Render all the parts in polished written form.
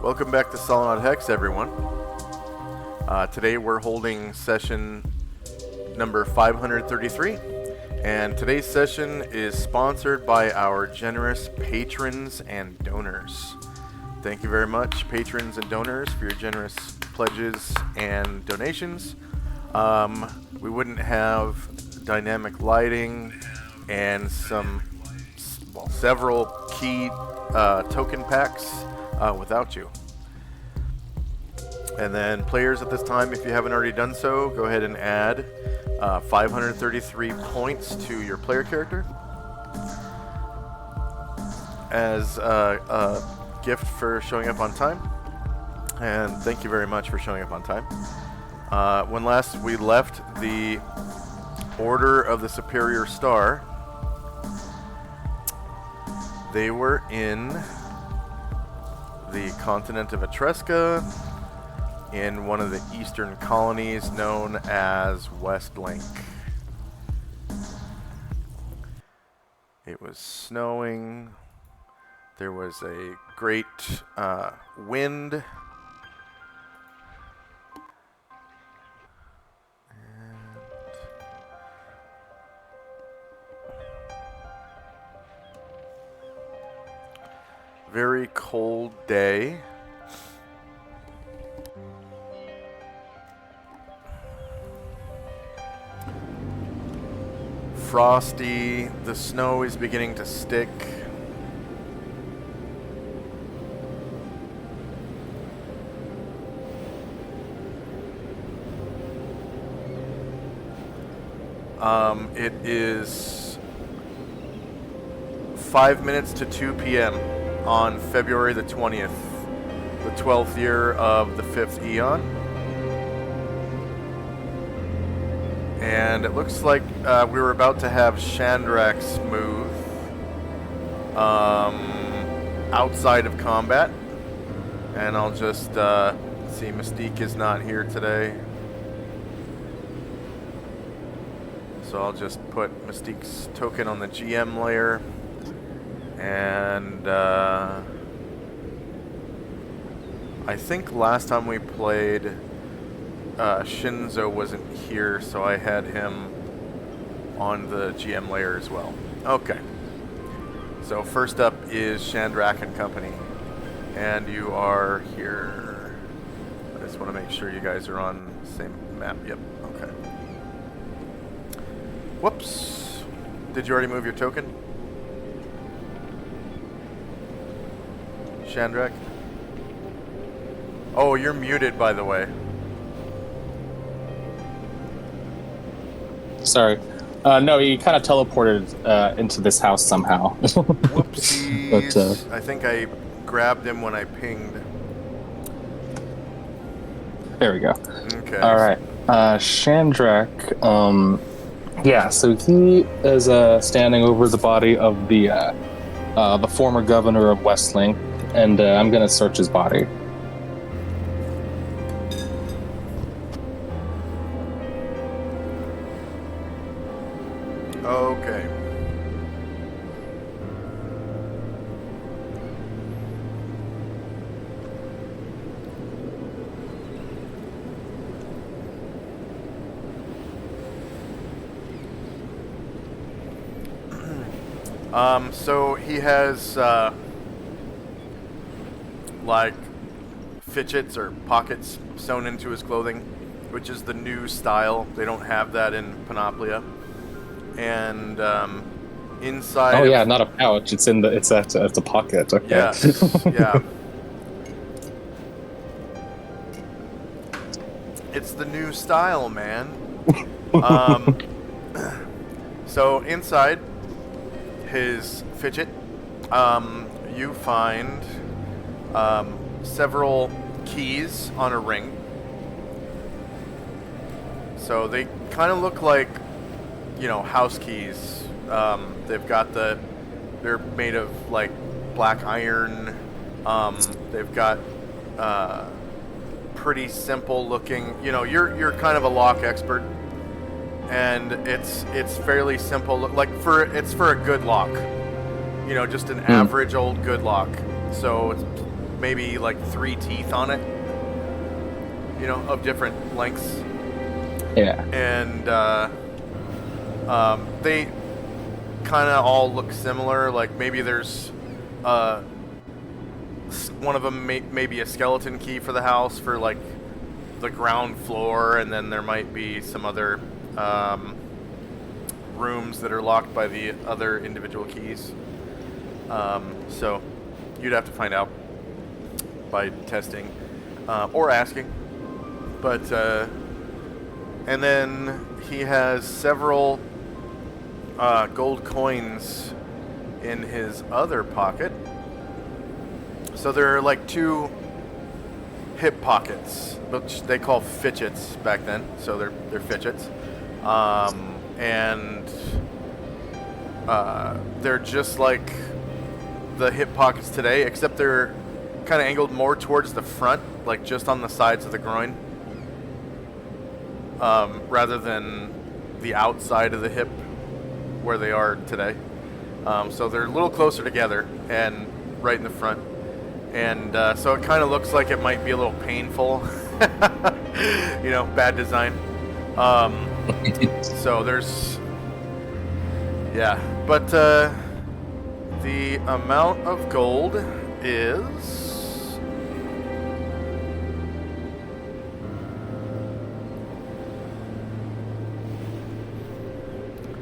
Welcome back to Solynod Hex, everyone. Today we're holding session number 533, and today's session is sponsored by our generous patrons and donors. Thank you very much, patrons and donors, for your generous pledges and donations. We wouldn't have dynamic lighting and several key token packs without you. And then players at this time, if you haven't already done so, go ahead and add 533 points to your player character as a gift for showing up on time. And thank you very much for showing up on time. When last we left the Order of the Superior Star, they were in the continent of Etreska, in one of the eastern colonies known as Westlink. It was snowing. There was a great wind. Very cold day. Frosty, the snow is beginning to stick. It is 5 minutes to 2 p.m. on February the 20th, the 12th year of the 5th Eon. And it looks like we were about to have Chandrax's move outside of combat. And I'll just see, Mystique is not here today. So I'll just put Mystique's token on the GM layer. And I think last time we played, Shinzo wasn't here, so I had him on the GM layer as well. Okay. So first up is Chandrak and Company. And you are here. I just want to make sure you guys are on the same map. Yep, okay. Whoops. Did you already move your token? Chandrak? Oh, you're muted, by the way. Sorry. No, he kind of teleported into this house somehow. Whoopsies. But, I think I grabbed him when I pinged. There we go. Okay. All right. Chandrak, yeah, so he is standing over the body of the former governor of Westlink, and I'm going to search his body. Okay. So he has like fidgets or pockets sewn into his clothing, which is the new style. They don't have that in Panoplia. And inside. Oh yeah, not a pouch. It's a pocket. Okay. Yes. Yeah. It's the new style, man. So inside his fidget, you find several keys on a ring. So they kind of look like, house keys. They've got they're made of like black iron. They've got pretty simple looking, you're kind of a lock expert, and it's fairly simple. Like it's for a good lock, just an average old good lock. So it's maybe like 3 teeth on it, you know, of different lengths. Yeah. And they kind of all look similar. Like maybe there's one of them maybe a skeleton key for the house for like the ground floor, and then there might be some other rooms that are locked by the other individual keys. So you'd have to find out by testing or asking. But and then he has several gold coins in his other pocket. So there are like 2 hip pockets, which they call fidgets back then. So they're fidgets, and they're just like the hip pockets today, except they're kind of angled more towards the front, like just on the sides of the groin, rather than the outside of the hip where they are today. So they're a little closer together and right in the front. And so it kind of looks like it might be a little painful. You know, bad design. So there's... Yeah. But the amount of gold is...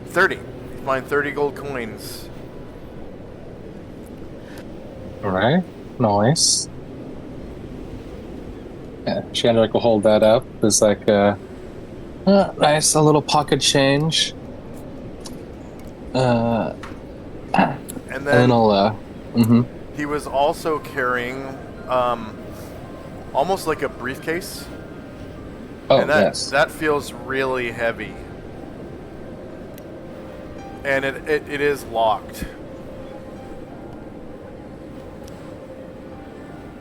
$30. Find 30 gold coins. Alright. Nice. Yeah, Shandrak will hold that up. It's like nice, a little pocket change. And then I'll, he was also carrying almost like a briefcase. Oh, and that, yes. that feels really heavy. And it is locked.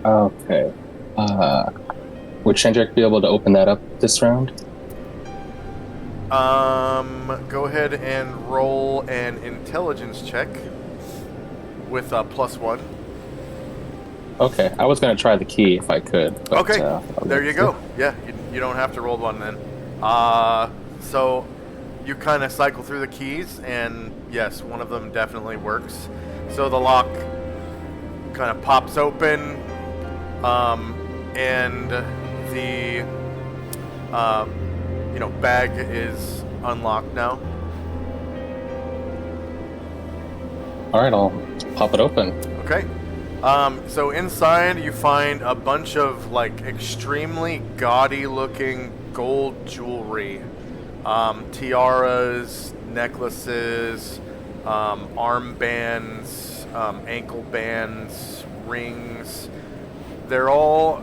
Okay. Would Shandrak be able to open that up this round? Go ahead and roll an intelligence check with +1. Okay, I was going to try the key if I could. But, okay, there you go. Yeah, you don't have to roll one then. So you kind of cycle through the keys, and yes, one of them definitely works. So the lock kind of pops open, and the bag is unlocked now. All right, I'll pop it open. Okay. So inside you find a bunch of like extremely gaudy looking gold jewelry, tiaras, necklaces, armbands, ankle bands, rings. They're all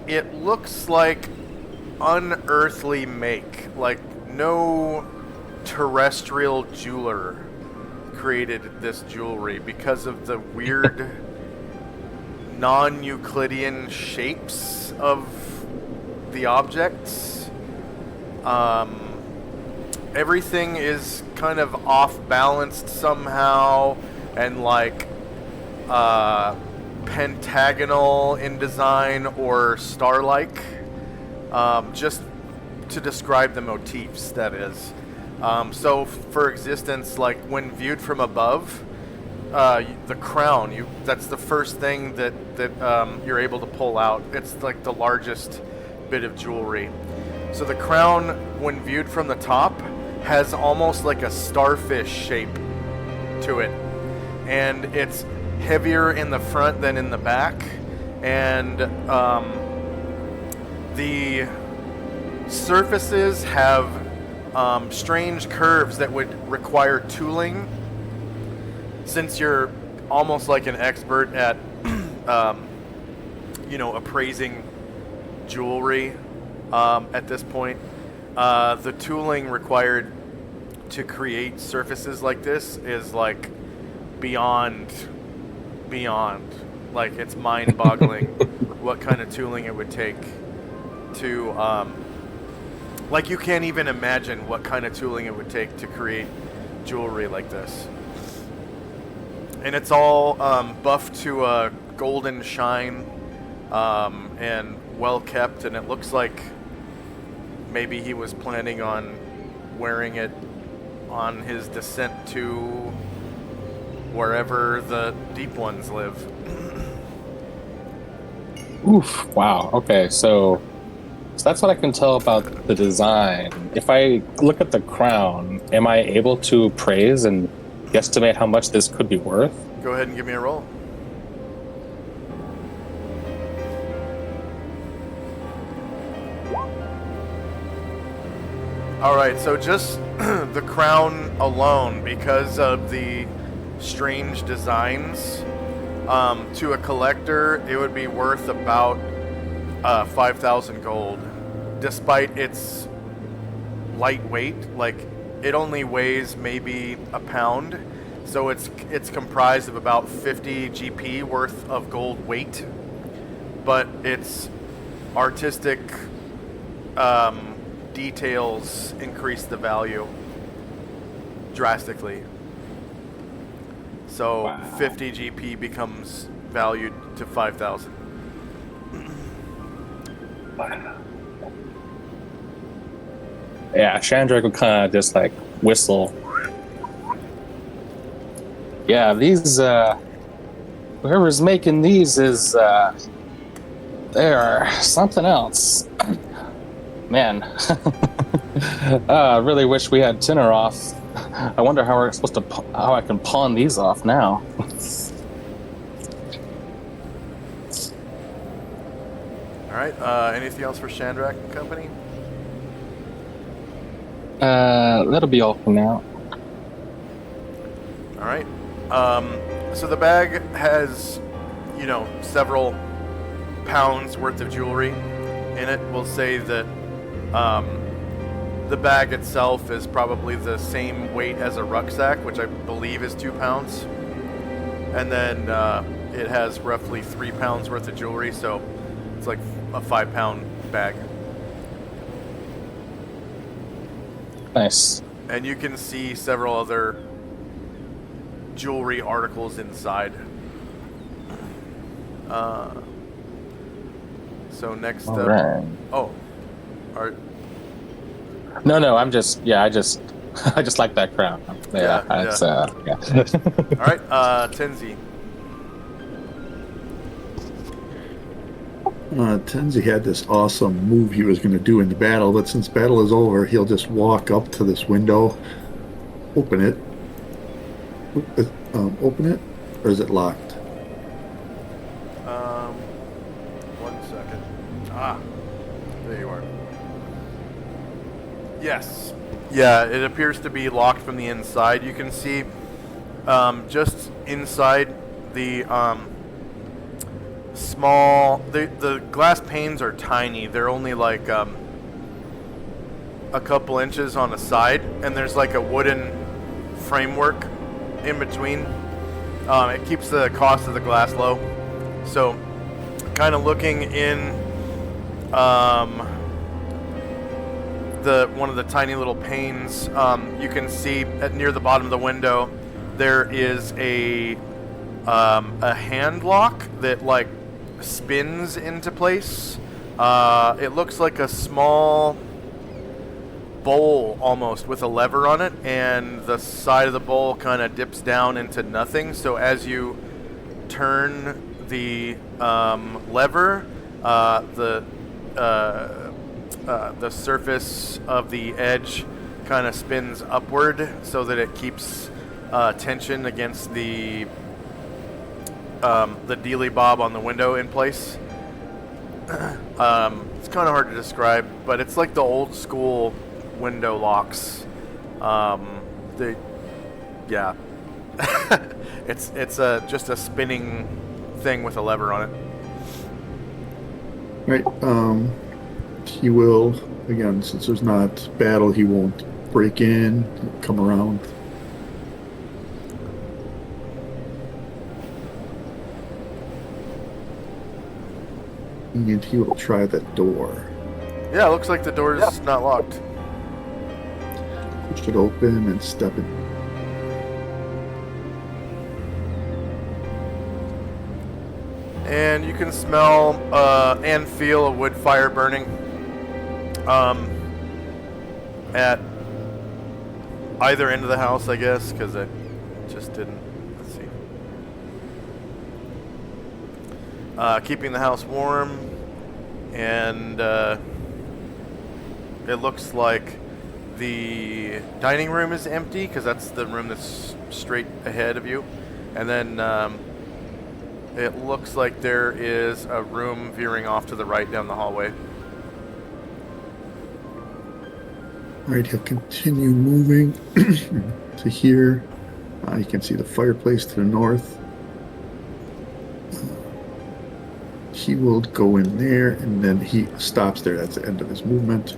it looks like unearthly make, like no terrestrial jeweler created this jewelry because of the weird non-Euclidean shapes of the objects. Everything is kind of off-balanced somehow and like pentagonal in design or star-like, just to describe the motifs, that is. So for existence, like when viewed from above, the crown, that's the first thing that you're able to pull out. It's like the largest bit of jewelry. So the crown, when viewed from the top, has almost like a starfish shape to it. And it's heavier in the front than in the back. And the surfaces have strange curves that would require tooling. Since you're almost like an expert at, appraising jewelry at this point, the tooling required to create surfaces like this is like beyond. Like, it's mind-boggling what kind of tooling it would take to, like, you can't even imagine what kind of tooling it would take to create jewelry like this. and it's all buffed to a golden shine and well kept, and it looks like maybe he was planning on wearing it on his descent to wherever the deep ones live. Oof! Wow. Okay, so that's what I can tell about the design. If I look at the crown, am I able to appraise and guesstimate how much this could be worth? Go ahead and give me a roll. Alright, so just the crown alone, because of the strange designs, to a collector, it would be worth about 5,000 gold, despite its lightweight. Like, it only weighs maybe a pound, so it's comprised of about 50 GP worth of gold weight, but its artistic details increase the value drastically. So Wow. 50 GP becomes valued to 5,000. Yeah, Chandra would kind of just like whistle. Yeah, these whoever's making these is they are something else. Man, I really wish we had Tinner off. I wonder how we're supposed to how I can pawn these off now. All right. Anything else for Shandrak and company? That'll be all for now. All right. So the bag has, several pounds worth of jewelry in it. We'll say that the bag itself is probably the same weight as a rucksack, which I believe is 2 pounds. And then it has roughly 3 pounds worth of jewelry, so it's like a 5-pound bag. Nice. And you can see several other jewelry articles inside. So next All up. right. Oh. No, I just I just like that crown. Yeah. Yeah. All right, Tenzi. Tenzi had this awesome move he was going to do in the battle, but since battle is over, he'll just walk up to this window, open it, or is it locked? 1 second. There you are. Yes. Yeah, it appears to be locked from the inside. You can see just inside the the glass panes are tiny. They're only like a couple inches on the side, and there's like a wooden framework in between. It keeps the cost of the glass low. So kind of looking in one of the tiny little panes, you can see near the bottom of the window there is a hand lock that like spins into place. It looks like a small bowl almost with a lever on it, and the side of the bowl kind of dips down into nothing. So as you turn the lever, the surface of the edge kind of spins upward so that it keeps tension against the dealy bob on the window in place. It's kind of hard to describe, but it's like the old school window locks. It's just a spinning thing with a lever on it. Right. He will, again, since there's not battle, he won't break in, come around. And he will try that door. Yeah, it looks like the door's not locked. Push it open and step in. and you can smell and feel a wood fire burning at either end of the house, I guess, because it just didn't. Let's see. Keeping the house warm, and it looks like the dining room is empty because that's the room that's straight ahead of you, and then it looks like there is a room veering off to the right down the hallway. All right, he'll continue moving to here. You can see the fireplace to the north. He will go in there, and then he stops there. That's the end of his movement.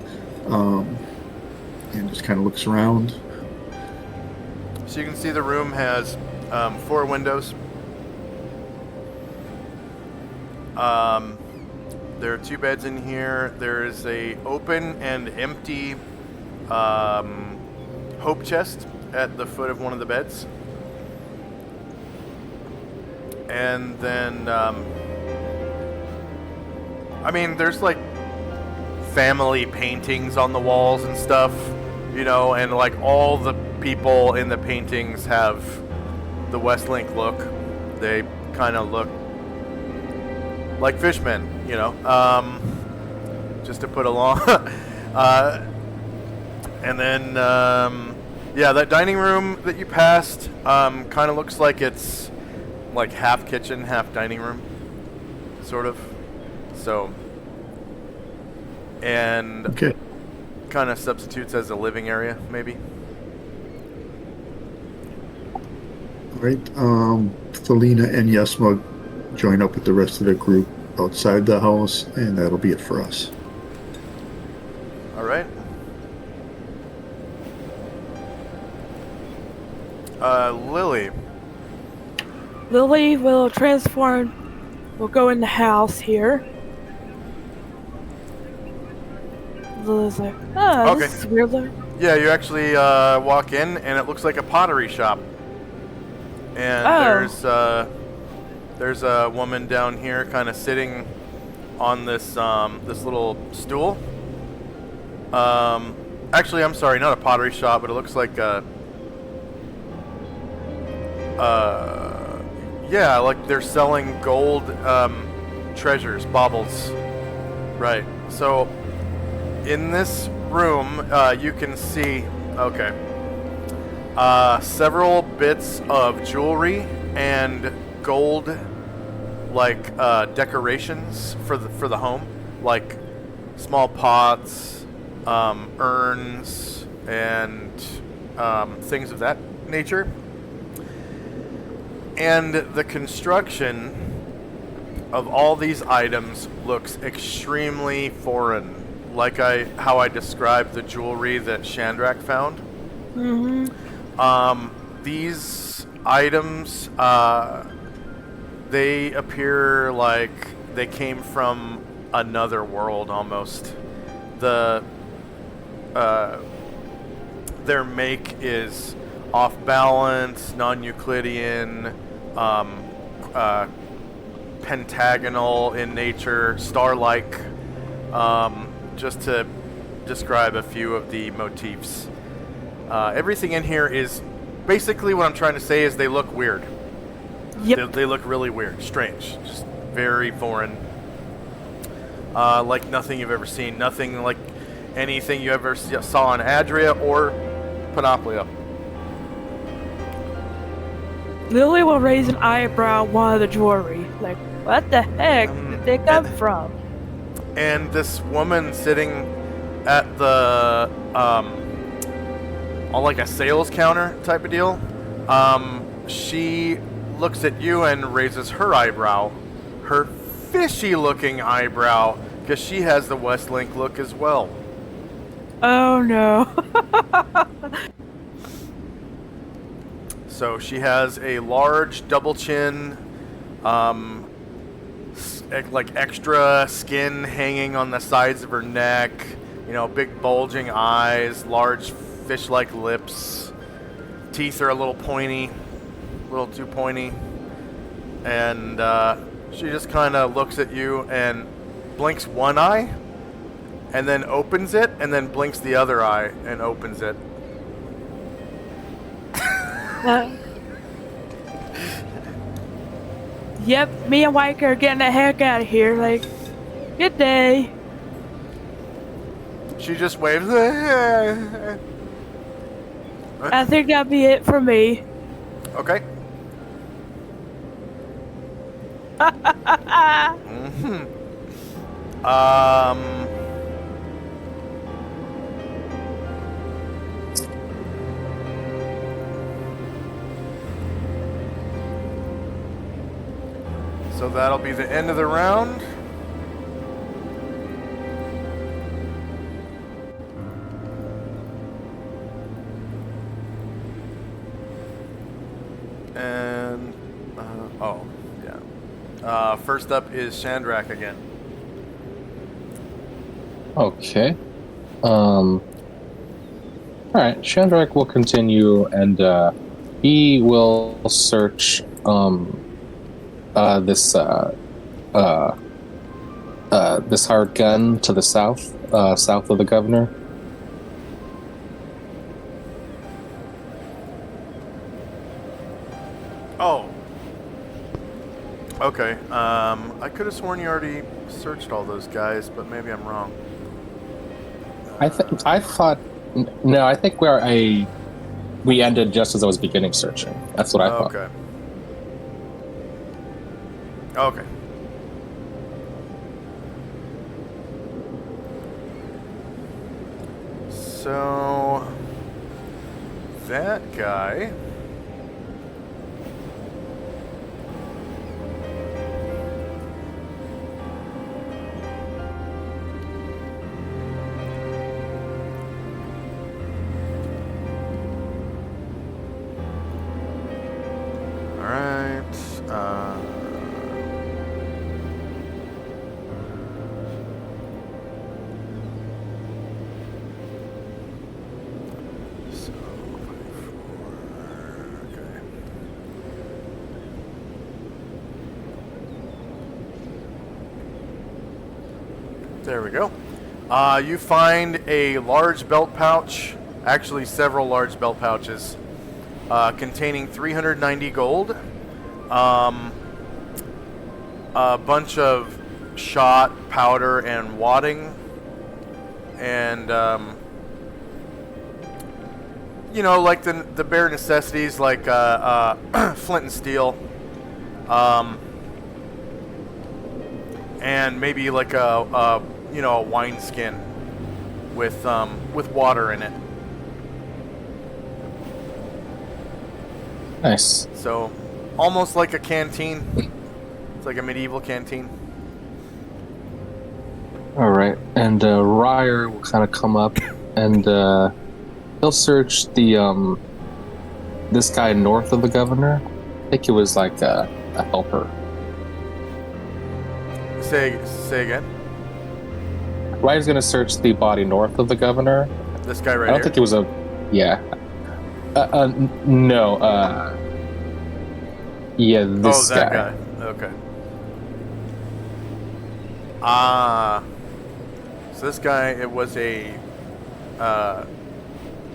And just kind of looks around. So you can see the room has 4 windows. There are 2 beds in here. There is a open and empty hope chest at the foot of one of the beds. And then, I mean, there's like family paintings on the walls and stuff, you know, and like all the people in the paintings have the Westlink look. They kind of look like fishmen, you know, just to put along. And then, yeah, that dining room that you passed kind of looks like it's like half kitchen, half dining room, sort of. So, and Okay. kind of substitutes as a living area, maybe. All right. Felina and Yesma join up with the rest of the group outside the house, and that'll be it for us. All right. Lily. Lily will transform, will go in the house here. Lily's like, oh, Okay. this is weird. Yeah, you actually walk in, and it looks like a pottery shop. And there's a woman down here, kind of sitting on this this little stool. Actually, I'm sorry, not a pottery shop, but it looks like yeah, like they're selling gold treasures, baubles. Right. So in this room, you can see, okay, several bits of jewelry and gold, like decorations for the home, like small pots, urns, and things of that nature. And the construction of all these items looks extremely foreign, like how I described the jewelry that Chandrak found. Mm-hmm. These items, they appear like they came from another world almost. Their make is off balance, non-Euclidean, pentagonal in nature, star-like, just to describe a few of the motifs. Everything in here is basically what I'm trying to say is they look weird. Yep. They look really weird, strange, just very foreign. Like nothing you've ever seen, nothing like anything you ever saw on Adria or Panoplia. Lily will raise an eyebrow at one of the jewelry. Like, what the heck did they come from? And this woman sitting at the, on like a sales counter type of deal, she looks at you and raises her eyebrow, her fishy looking eyebrow, because she has the Westlink look as well. Oh no. So she has a large double chin, like extra skin hanging on the sides of her neck, you know, big bulging eyes, large fish-like lips, teeth are a little pointy, a little too pointy, and She just kind of looks at you and blinks one eye, and then opens it, and then blinks the other eye and opens it. Yep, me and Wyke are getting the heck out of here. Like, good day. She just waves. I think that'll be it for me. Okay. So that'll be the end of the round. And, oh, yeah. First up is Shandrak again. Okay. Alright, Shandrak will continue and he will search this hired gun to the south of the governor. Oh. Okay. I could have sworn you already searched all those guys, but maybe I'm wrong. I thought no. I think we ended just as I was beginning searching. That's what I thought. Okay. Okay. So that guy. There we go. You find a large belt pouch, actually several large belt pouches, containing 390 gold, a bunch of shot, powder, and wadding, and you know, like the bare necessities, like flint and steel, and maybe like a wine skin with water in it. Nice. So almost like a canteen. It's like a medieval canteen. All right, and Ryer will kind of come up and he'll search the this guy north of the governor. I think it was like a helper. Say again. Ryer's gonna search the body north of the governor. This guy right I don't here. think it was a. Yeah. No. Yeah, this that guy. Okay. So this guy, it was a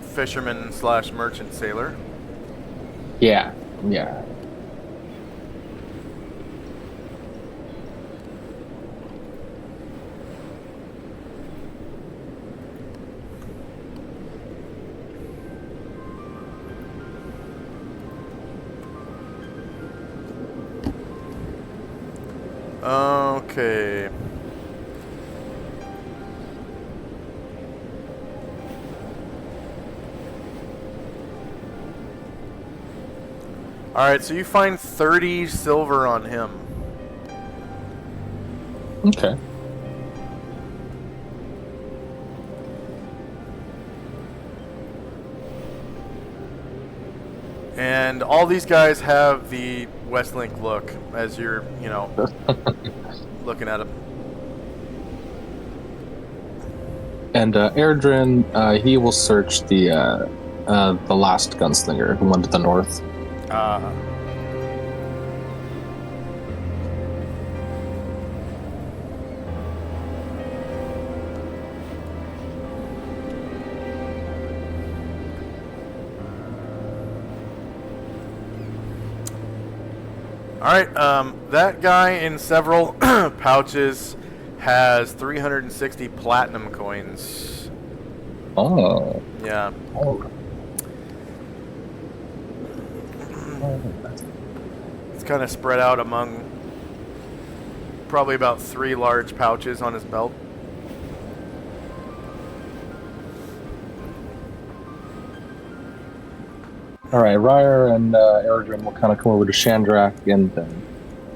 fisherman / merchant sailor. Yeah. Yeah. Okay. Alright, so you find 30 silver on him. Okay. And all these guys have the Westlink look as you're, looking at them. And Erdrin, he will search the last gunslinger who went to the north. Alright, that guy in several pouches has 360 platinum coins. Oh. Yeah. Oh. It's kind of spread out among probably about 3 large pouches on his belt. All right, Ryer and Eridrin will kind of come over to Shandrak and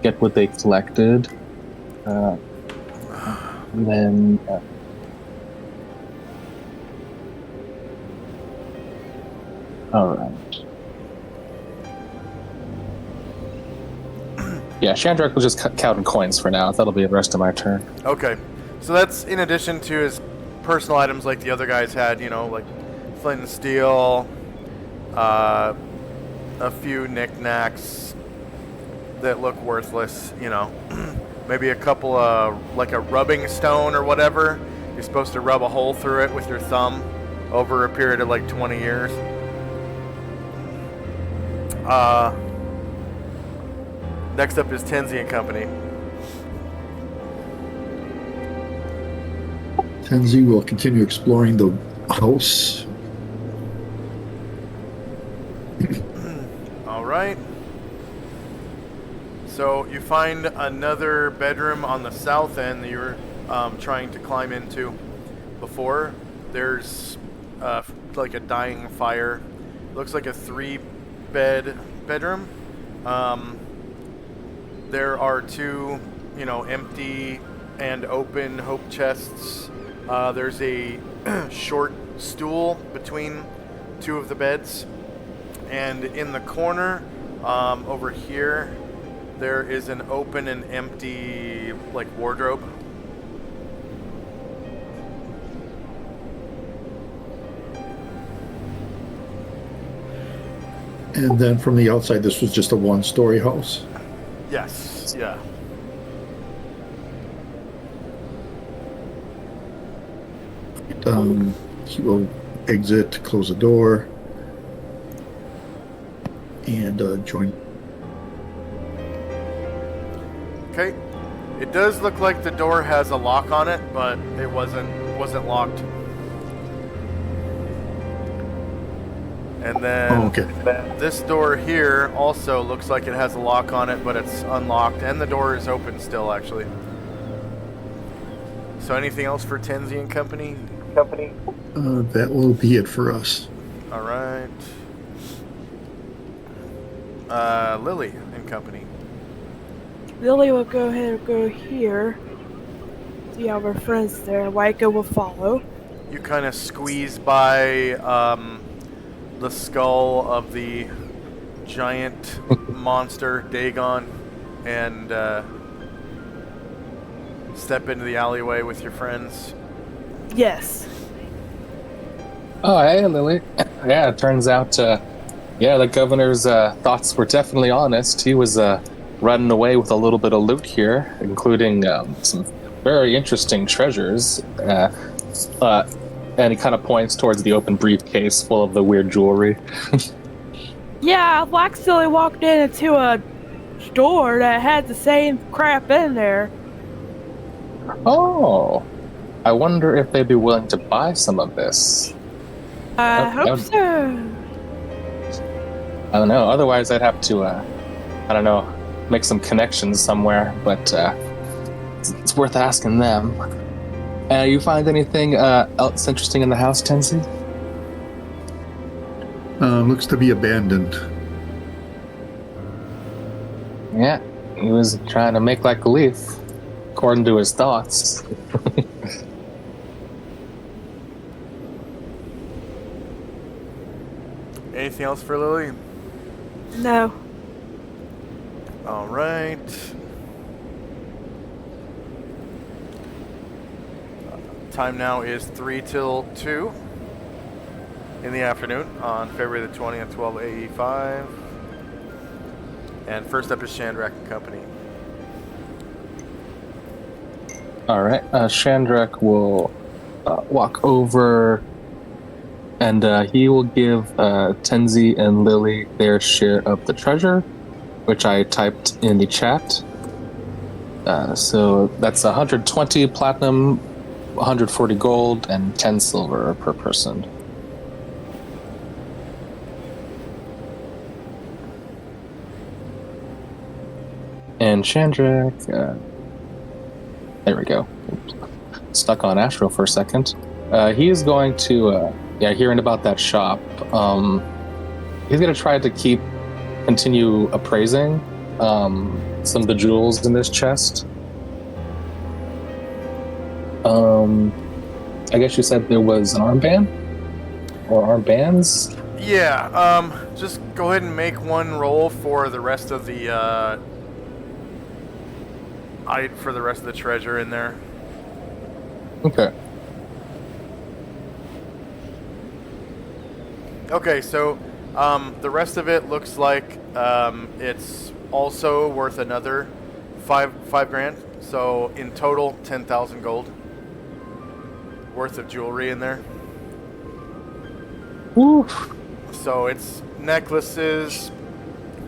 get what they collected. And then... all right. Yeah, Shandrak will just counting coins for now. That'll be the rest of my turn. Okay. So that's in addition to his personal items like the other guys had, you know, like flint and steel, a few knickknacks that look worthless, you know. Maybe a couple of, like a rubbing stone or whatever. You're supposed to rub a hole through it with your thumb over a period of like 20 years. Next up is Tenzi and Company. Tenzi will continue exploring the house. All right. So you find another bedroom on the south end that you're trying to climb into before. There's like a dying fire. Looks like a 3-bed bedroom. There are 2, you know, empty and open hope chests. There's a short stool between 2 of the beds. And in the corner, over here, there is an open and empty, like, wardrobe. And then from the outside, this was just a 1-story house. Yes, yeah. He will exit, close the door, and join. Okay. It does look like the door has a lock on it, but it wasn't locked. And then this door here also looks like it has a lock on it, but it's unlocked, and the door is open still, actually. So anything else for Tenzi and Company? That will be it for us. All right. Lily and Company. Lily will go ahead and go here. See how our friends there. Waika will follow. You kind of squeeze by the skull of the giant monster Dagon and step into the alleyway with your friends. Yes. Oh, hey, Lily. Yeah, it turns out, the governor's thoughts were definitely honest. He was running away with a little bit of loot here, including some very interesting treasures. And he kind of points towards the open briefcase full of the weird jewelry. Yeah, I accidentally walked into a store that had the same crap in there. Oh, I wonder if they'd be willing to buy some of this. I hope so. I don't know. Otherwise, I'd have to, make some connections somewhere. But it's worth asking them. You find anything else interesting in the house, Tenzi? Looks to be abandoned. Yeah, he was trying to make like a leaf, according to his thoughts. Anything else for Lily? No. All right. Time now is 3 till 2 in the afternoon on February the 20th, 1285. And first up is Shandrak and Company. All right, Shandrak will walk over, and he will give Tenzi and Lily their share of the treasure, which I typed in the chat. So that's 120 platinum, 140 gold, and 10 silver per person. And Chandrak, there we go. Stuck on Astro for a second. He is going to, hearing about that shop, he's going to try to continue appraising some of the jewels in this chest. I guess you said there was an armband? Or armbands? Yeah, just go ahead and make one roll for the rest of the, for the rest of the treasure in there. Okay. Okay, so the rest of it looks like it's also worth another five grand. So in total, 10,000 gold worth of jewelry in there. Oof. So it's necklaces,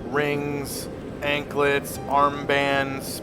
rings, anklets, armbands,